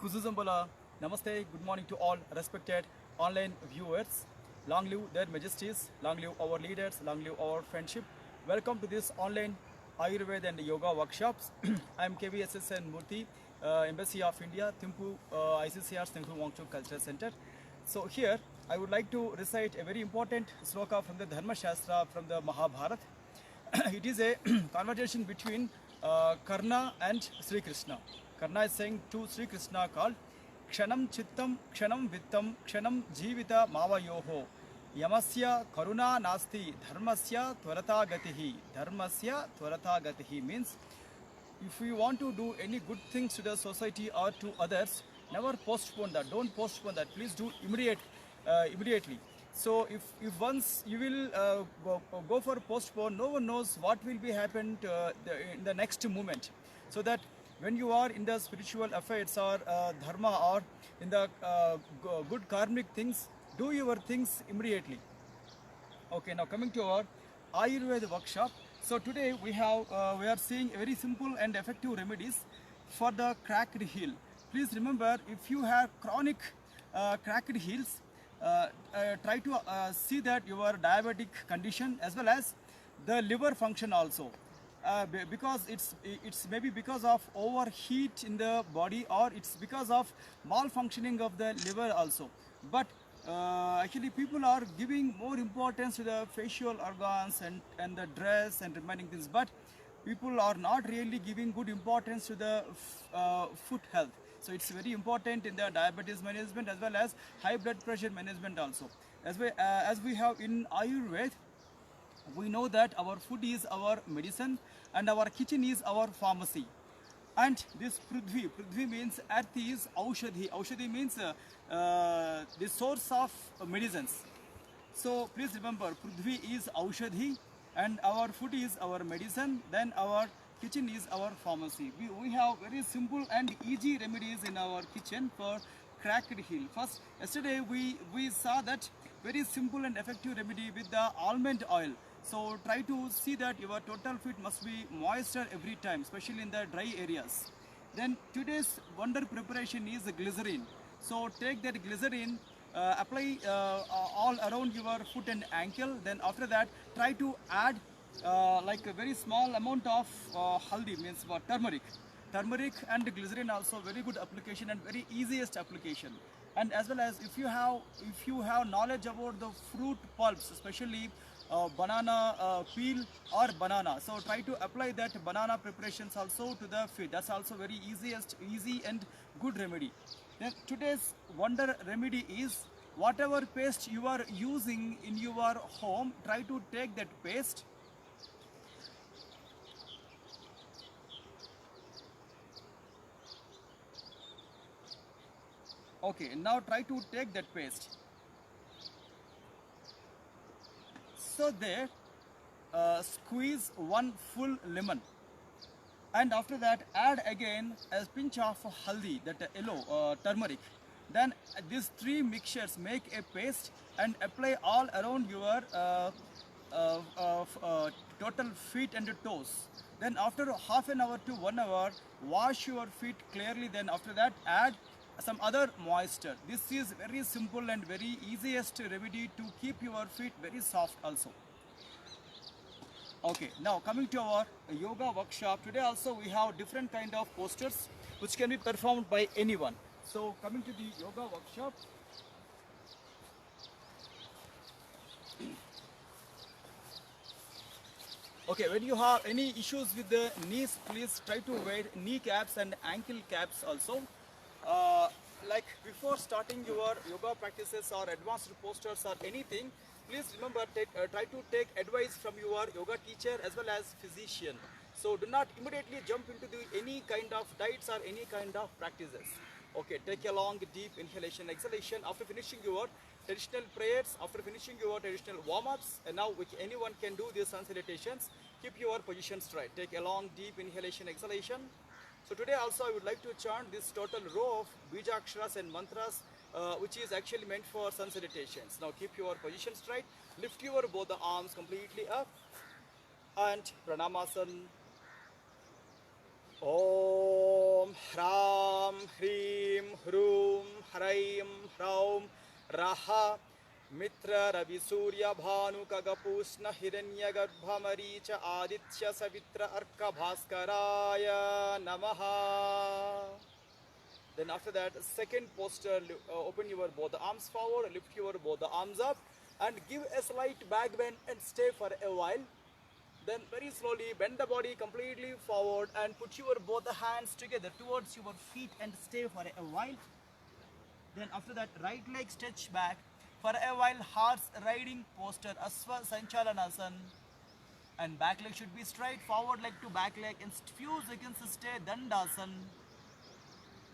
Kuzuzambala. Namaste, good morning to all respected online viewers. Long live their majesties, long live our leaders, long live our friendship. Welcome to this online Ayurveda and yoga workshops. I am KVSSN Murthy, Embassy of India, Thimpu, ICCR's Thimpu Wangchuk Cultural Center. So here I would like to recite a very important sloka from the Dharma Shastra from the Mahabharata. It is a conversation between Karna and Sri Krishna. Karna is saying to Sri Krishna called Kshanam Chittam, Kshanam Vittam, Kshanam Jivita Mavayoho. Yamasya Karuna Nasti, Dharmasya Tvarata Gatihi. Dharmasya Tvarata Gatihi means if you want to do any good things to the society or to others, never postpone that. Don't postpone that. Please do immediately. So if once you will go for postpone, no one knows what will be happened in the next moment. So that when you are in the spiritual affairs or dharma or in the good karmic things, do your things immediately. Okay, now coming to our Ayurveda workshop. So today we are seeing very simple and effective remedies for the cracked heel. Please remember, if you have chronic cracked heels, try to see that your diabetic condition as well as the liver function also. Because it's maybe because of overheat in the body, or it's because of malfunctioning of the liver also. But actually people are giving more importance to the facial organs and the dress and remaining things, but people are not really giving good importance to the foot health. So it's very important in the diabetes management as well as high blood pressure management also. As we have in Ayurveda, we know that our food is our medicine and our kitchen is our pharmacy. And this Prithvi means earth is Aushadhi. Aushadhi means the source of medicines. So please remember, Prithvi is Aushadhi and our food is our medicine, then our kitchen is our pharmacy. We have very simple and easy remedies in our kitchen for cracked heel. First, yesterday we saw that very simple and effective remedy with the almond oil. So try to see that your total feet must be moisture every time, especially in the dry areas. Then today's wonder preparation is glycerin. So take that glycerin, apply all around your foot and ankle. Then after that, try to add like a very small amount of haldi, means what, turmeric. Turmeric and glycerin also very good application and very easiest application. And as well as if you have knowledge about the fruit pulps, especially banana peel or banana, so try to apply that banana preparations also to the feet. That's also very easy and good remedy. Then today's wonder remedy is whatever paste you are using in your home, try to take that paste, okay, now try to take that paste. So there, squeeze one full lemon, and after that add again a pinch of haldi, that yellow turmeric. Then these three mixtures make a paste and apply all around your total feet and toes. Then after half an hour to 1 hour, wash your feet clearly. Then after that add some other moisture. This is very simple and very easiest remedy to keep your feet very soft also. Okay, now coming to our yoga workshop. Today also we have different kind of postures which can be performed by anyone. So coming to the yoga workshop, okay, when you have any issues with the knees, please try to wear knee caps and ankle caps also. Like before starting your yoga practices or advanced postures or anything, please remember, try to take advice from your yoga teacher as well as physician. So do not immediately jump into any kind of diets or any kind of practices. Okay, take a long deep inhalation, exhalation after finishing your traditional prayers, after finishing your traditional warm-ups, and now anyone can do these sun salutations. Keep your position straight. Take a long deep inhalation, exhalation. So today also I would like to chant this total row of bijaksharas and mantras which is actually meant for sun salutations. Now keep your position straight, lift your both the arms completely up and pranamasan. Om Hram Hrim Hraim Hraum Raha Mitra Ravi Surya Bhanu Kagapusna Hiranya Garbha Maricha Aditya Savitra Arka Bhaskaraya Namaha. Then after that, second posture, open your both the arms forward, lift your both the arms up and give a slight back bend and stay for a while. Then very slowly bend the body completely forward and put your both the hands together towards your feet and stay for a while. Then after that, right leg stretch back for a while, horse riding posture, Asva Sanchalanasana. And back leg should be straight, forward leg to back leg, and few seconds stay Dandasana.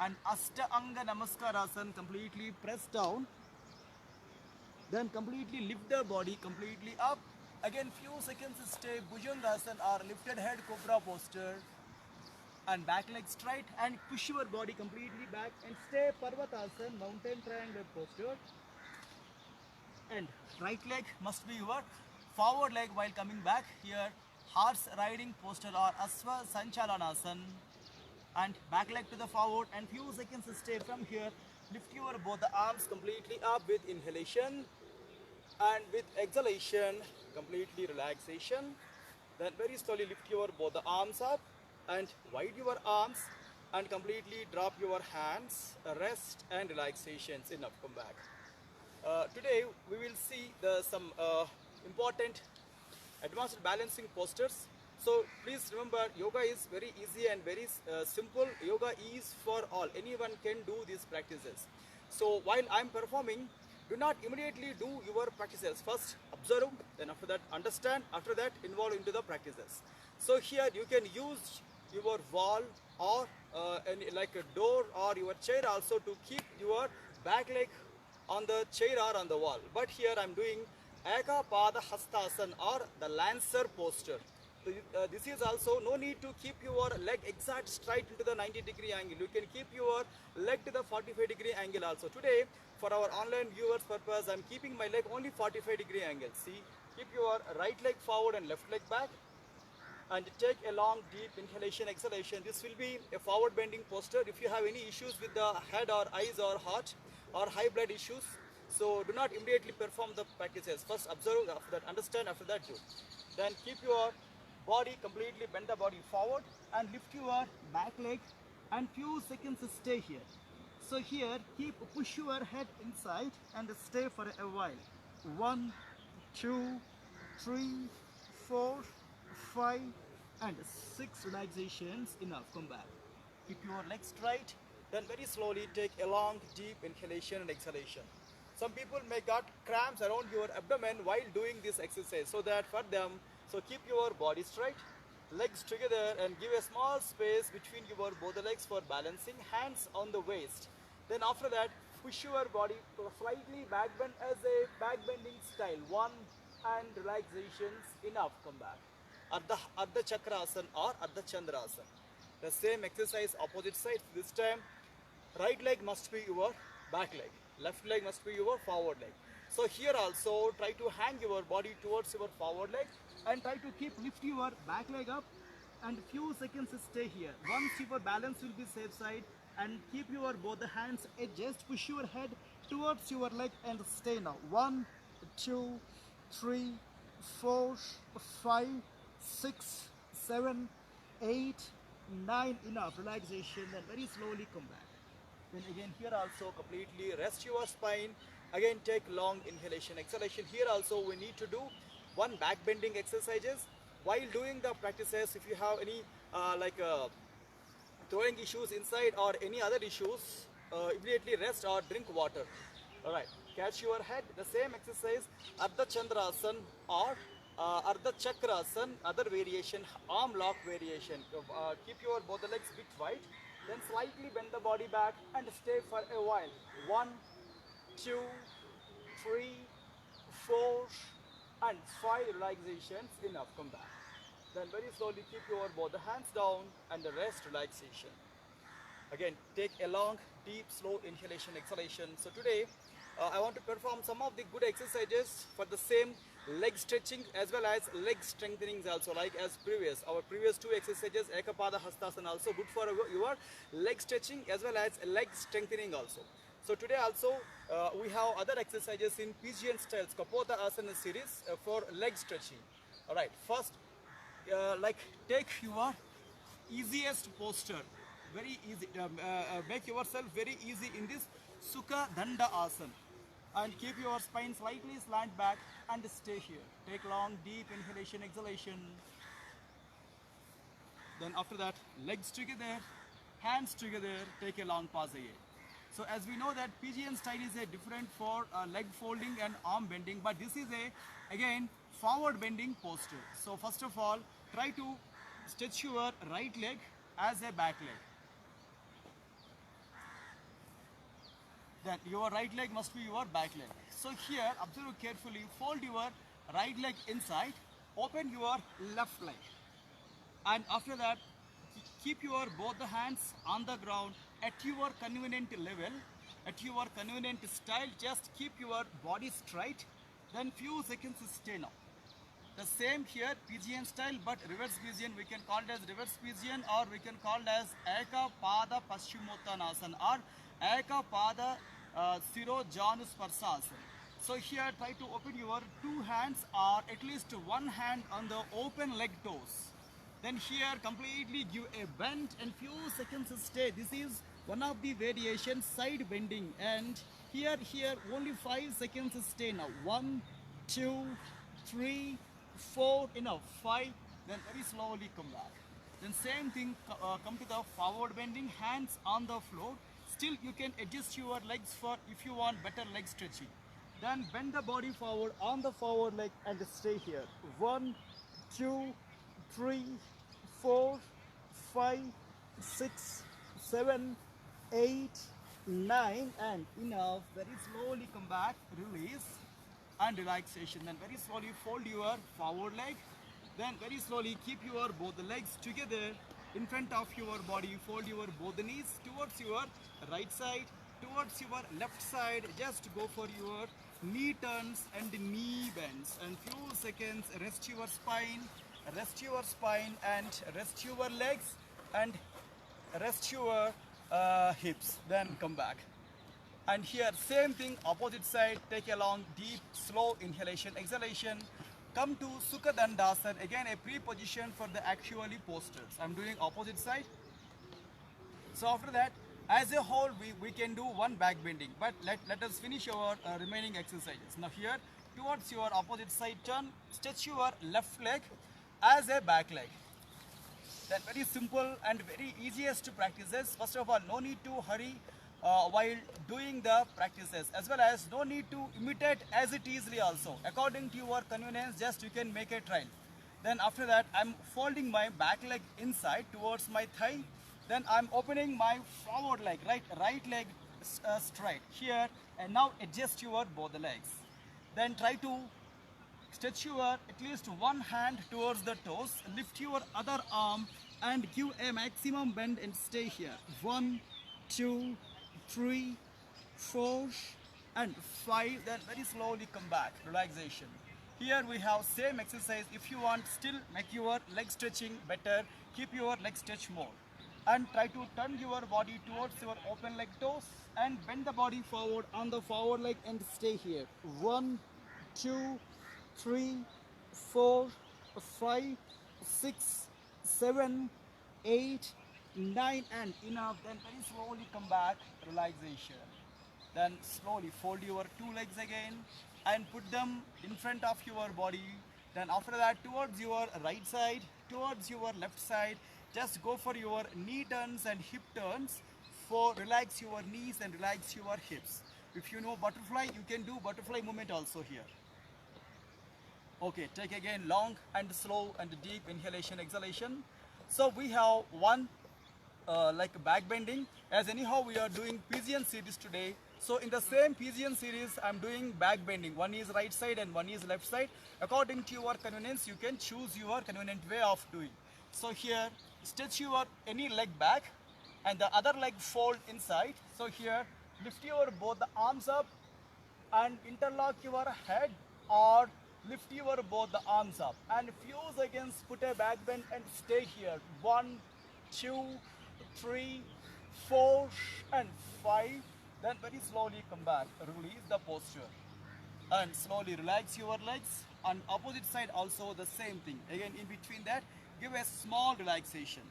And Asta Anga Namaskarasana, completely press down. Then completely lift the body completely up. Again few seconds stay Bhujangasana or lifted head cobra posture. And back leg straight and push your body completely back and stay Parvatasana, mountain triangle posture. And right leg must be your forward leg while coming back here, horse riding posture or Asva Sanchalanasana. And back leg to the forward and few seconds stay from here. Lift your both the arms completely up with inhalation and with exhalation completely relaxation. Then very slowly lift your both the arms up and wide your arms and completely drop your hands. Rest and relaxations. Enough, come back. Today we will see some important advanced balancing postures. So please remember, yoga is very easy and very simple. Yoga is for all. Anyone can do these practices. So while I am performing, do not immediately do your practices. First observe, then after that understand, after that involve into the practices. So here you can use your wall or like a door or your chair also to keep your back leg on the chair or on the wall. But here I am doing Ekapada Hastasana or the Lancer posture. So, this is also no need to keep your leg exact straight into the 90-degree angle. You can keep your leg to the 45-degree angle also. Today, for our online viewers purpose, I am keeping my leg only 45-degree angle. See, keep your right leg forward and left leg back. And take a long deep inhalation, exhalation. This will be a forward bending posture. If you have any issues with the head or eyes or heart or high blood issues, so do not immediately perform the practices. First observe, after that understand, after that do. Then keep your body completely, bend the body forward and lift your back leg and few seconds stay here. So here push your head inside and stay for a while. 1, 2, 3, 4, 5 and 6 relaxations. Enough, come back. Keep your legs straight. Then very slowly take a long deep inhalation and exhalation. Some people may got cramps around your abdomen while doing this exercise, so that for them, so keep your body straight, legs together and give a small space between your both the legs for balancing, hands on the waist. Then after that, push your body slightly back bend as a back bending style. 1 and relaxations. Enough, come back. Ardha Chakrasana or Ardha Chandrasana. The same exercise opposite side. This time, right leg must be your back leg. Left leg must be your forward leg. So here also try to hang your body towards your forward leg and try to lift your back leg up and few seconds stay here. Once your balance will be safe side and keep your both the hands, just push your head towards your leg and stay now. 1, 2, 3, 4, 5, 6, 7, 8, 9. Enough relaxation. Then very slowly come back. Then again here also completely rest your spine. Again take long inhalation, exhalation. Here also we need to do one back bending exercises. While doing the practices, if you have any throwing issues inside or any other issues, immediately rest or drink water. Alright, catch your head. The same exercise, Ardha Chandrasana or Ardha Chakrasana, other variation, arm lock variation. Keep your both the legs bit wide. Then slightly bend the body back and stay for a while. 1, 2, 3, 4 and 5 relaxations. Enough, come back. Then very slowly keep your both the hands down and the rest relaxation. Again take a long deep slow inhalation, exhalation. So today I want to perform some of the good exercises for the same leg stretching as well as leg strengthenings also, like as our previous 2 exercises, Ekapada Hastasana also good for your leg stretching as well as leg strengthening also. So today also we have other exercises in Pigeon styles Kapota Asana series for leg stretching. All right, first like take your easiest posture, very easy, make yourself very easy in this Sukha Danda Asana and keep your spine slightly slant back and stay here. Take long deep inhalation, exhalation. Then after that, legs together, hands together, take a long pause again. So as we know that pigeon style is a different for leg folding and arm bending, but this is a again forward bending posture. So first of all, try to stretch your right leg as a back leg. Then your right leg must be your back leg. So here, observe carefully, fold your right leg inside, open your left leg. And after that, keep your both the hands on the ground at your convenient level, at your convenient style. Just keep your body straight, then few seconds stay now. The same here, pigeon style, but reverse pigeon, we can call it as reverse pigeon, or we can call it as Eka Pada Paschimottanasana or Eka Pada Siro Janus Parsasana. So here try to open your two hands or at least one hand on the open leg toes. Then here completely give a bend and few seconds stay. This is one of the variations, side bending, and here only 5 seconds stay now. 1, 2, 3, 4, enough, 5. Then very slowly come back. Then same thing, come to the forward bending, hands on the floor. Still you can adjust your legs for if you want better leg stretching. Then bend the body forward on the forward leg and stay here. 1, 2, 3, 4, 5, 6, 7, 8, 9, and enough. Very slowly come back, release and relaxation. Then very slowly fold your forward leg. Then very slowly keep your both the legs together in front of your body. Fold your both the knees towards your right side, towards your left side. Just go for your knee turns and knee bends. And few seconds rest your spine. Rest your spine and rest your legs and rest your hips. Then come back. And here same thing, opposite side, take a long deep slow inhalation, exhalation. Come to Sukha Dandasana, again a pre-position for the actually postures. I'm doing opposite side. So after that, as a whole we can do one back bending, but let us finish our remaining exercises. Now here towards your opposite side turn, stretch your left leg as a back leg. Then very simple and very easiest practices. First of all, no need to hurry while doing the practices, as well as no need to imitate as it easily also. According to your convenience, just you can make a trial. Then after that, I'm folding my back leg inside towards my thigh. Then I'm opening my forward leg, right leg straight here, and now adjust your both the legs. Then try to stretch your at least one hand towards the toes, lift your other arm and give a maximum bend and stay here. 1, 2, 3, 4 and 5. Then very slowly come back, relaxation. Here we have same exercise. If you want still make your leg stretching better, keep your leg stretch more. And try to turn your body towards your open leg toes and bend the body forward on the forward leg and stay here. 1, 2, 3, 4, 5, 6, 7, 8, 9 and enough. Then very slowly come back, relaxation. Then slowly fold your two legs again and put them in front of your body. Then after that, towards your right side, towards your left side, just go for your knee turns and hip turns for relax your knees and relax your hips. If you know butterfly, you can do butterfly movement also here. Okay, take again long and slow and deep inhalation, exhalation. So we have one like back bending, as anyhow we are doing pigeon series today. So in the same pigeon series, I'm doing back bending. One is right side and one is left side. According to your convenience, you can choose your convenient way of doing. So here, stretch your any leg back and the other leg fold inside. So here, lift your both the arms up and interlock your head, or lift your both the arms up and few seconds put a back bend and stay here. 1, 2, 3, 4 and 5. Then very slowly come back, release the posture and slowly relax your legs, and opposite side also the same thing. Again in between that give a small relaxation,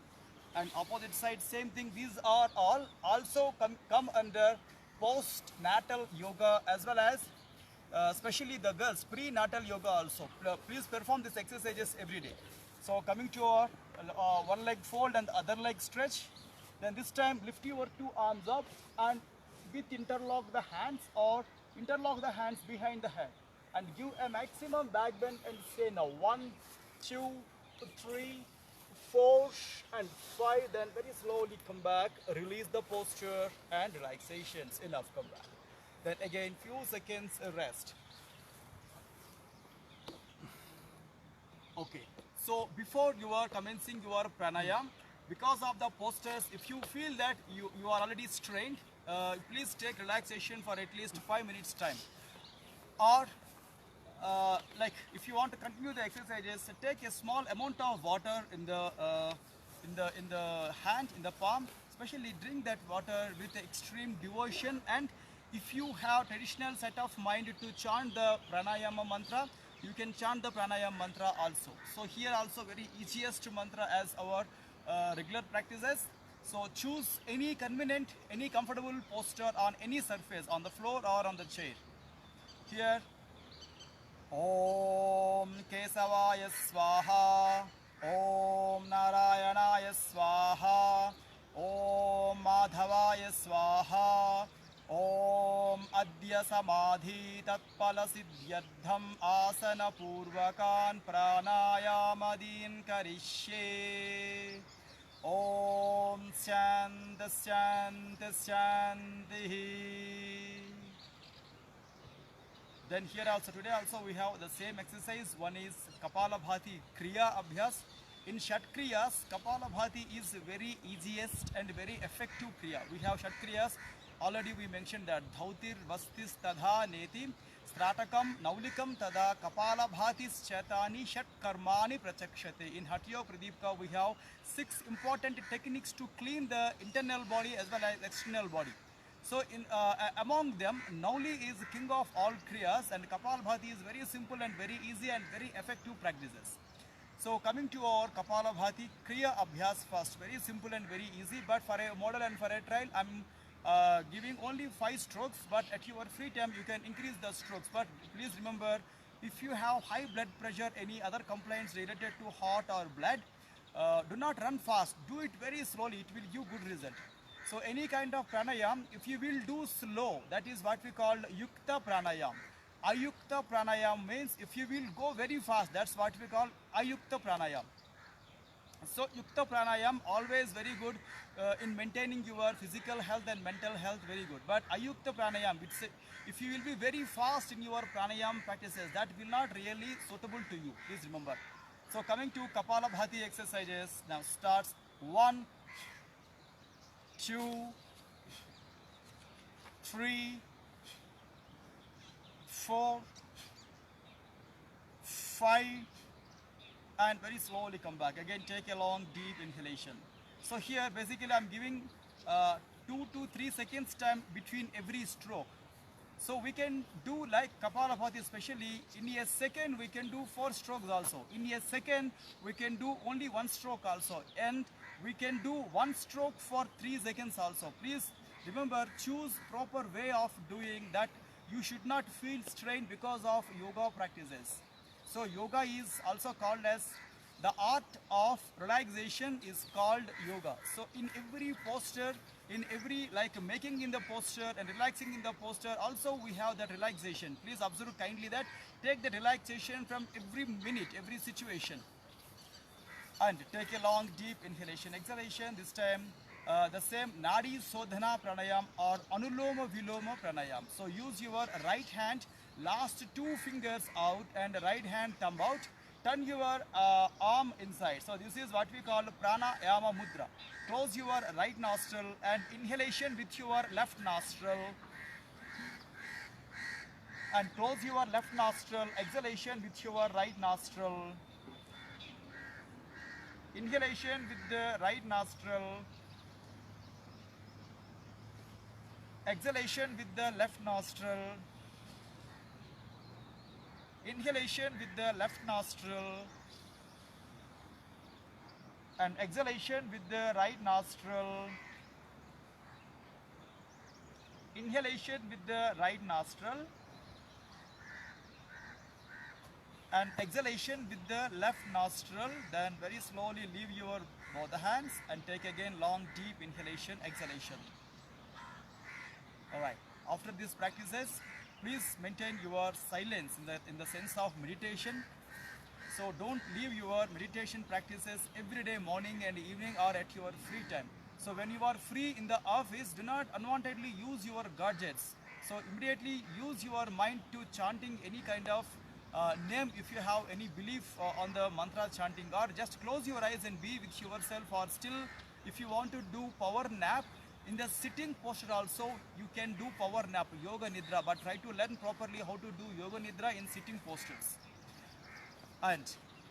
and opposite side same thing. These are all also come under postnatal yoga, as well as especially the girls prenatal yoga also. Please perform these exercises every day. So coming to our one leg fold and the other leg stretch. Then this time lift your two arms up and with interlock the hands, or interlock the hands behind the head, and give a maximum back bend and say now 1, 2, 3, 4 and 5. Then very slowly come back, release the posture and relaxations. Enough, come back. Then again few seconds rest. Okay, so before you are commencing your pranayam, because of the postures, if you feel that you are already strained, please take relaxation for at least 5 minutes time. Or like if you want to continue the exercises, take a small amount of water in the hand, in the palm. Especially drink that water with extreme devotion, and if you have traditional set of mind to chant the pranayama mantra, you can chant the pranayama mantra also. So here also very easiest mantra as our regular practices. So choose any convenient, any comfortable posture on any surface, on the floor or on the chair. Here, Om Kesavaya Swaha, Om Narayanaya Swaha, Om Madhavaya Swaha, Om Adya Samadhi Tatpala Siddhyardham Asana Purvakan Pranayamadin Karishye. Om Shanti Shanti Shanti. Then here also today also we have the same exercise. One is Kapalabhati Kriya Abhyas. In Shat Kriyas, Kapalabhati is very easiest and very effective Kriya. We have Shat Kriyas. Already we mentioned that Dhautir Vastis Tadha Neti Stratakam Naulikam Tada Kapalabhatis Chetani Shat Karmani Prachakshate. In Hatyo Pradipka we have 6 important techniques to clean the internal body as well as external body. So among them, Nauli is king of all Kriyas, and Kapalabhati is very simple and very easy and very effective practices. So coming to our Kapalabhati Kriya Abhyas first, very simple and very easy, but for a model and for a trial, I'm giving only 5 strokes, but at your free time you can increase the strokes. But please remember, if you have high blood pressure, any other complaints related to heart or blood, do not run fast, do it very slowly, it will give good result. So any kind of pranayam, if you will do slow, that is what we call yukta pranayam. Ayukta pranayam means if you will go very fast, that's what we call ayukta pranayam. So yukta pranayam always very good in maintaining your physical health and mental health, very good. But ayukta pranayam, if you will be very fast in your pranayam practices, that will not really suitable to you. Please remember. So coming to Kapalabhati exercises, now starts 1, 2, 3, 4, 5, and very slowly come back. Again, take a long deep inhalation. So here basically I'm giving 2 to 3 seconds time between every stroke. So we can do like Kapalabhati, especially in a second we can do 4 strokes also. In a second we can do only 1 stroke also, and we can do 1 stroke for 3 seconds also. Please remember, choose proper way of doing that. You should not feel strained because of yoga practices. So yoga is also called as the art of relaxation is called yoga. So in every posture, in every like making in the posture and relaxing in the posture, also we have that relaxation. Please observe kindly that take the relaxation from every minute, every situation. And take a long deep inhalation, exhalation. This time the same Nadi Sodhana Pranayam or Anuloma Viloma Pranayam. So use your right hand, last 2 fingers out and right hand thumb out. Turn your arm inside. So this is what we call Pranayama Mudra. Close your right nostril and inhalation with your left nostril. And close your left nostril, exhalation with your right nostril. Inhalation with the right nostril. exhalation with the left nostril, inhalation with the left nostril, and exhalation with the right nostril, inhalation with the right nostril, and exhalation with the left nostril. Then very slowly leave your both the hands and take again long deep inhalation, exhalation. Alright, after these practices, please maintain your silence in the sense of meditation. So don't leave your meditation practices every day, morning and evening, or at your free time. So when you are free in the office, do not unwantedly use your gadgets. So immediately use your mind to chanting any kind of name if you have any belief on the mantra chanting, or just close your eyes and be with yourself, or still if you want to do power nap in the sitting posture also you can do power nap, yoga nidra, but try to learn properly how to do yoga nidra in sitting postures. And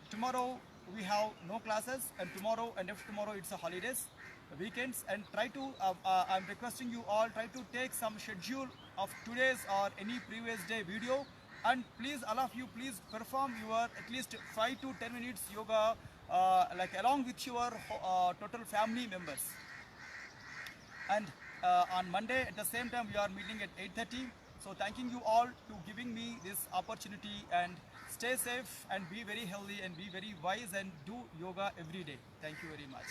tomorrow we have no classes, and tomorrow and after tomorrow it's a holidays, weekends, and try to I'm requesting you all, try to take some schedule of today's or any previous day video, and please all of you please perform your at least 5 to 10 minutes yoga like along with your total family members. And on Monday at the same time we are meeting at 8:30. So thanking you all to giving me this opportunity, and stay safe and be very healthy and be very wise and do yoga every day. Thank you very much.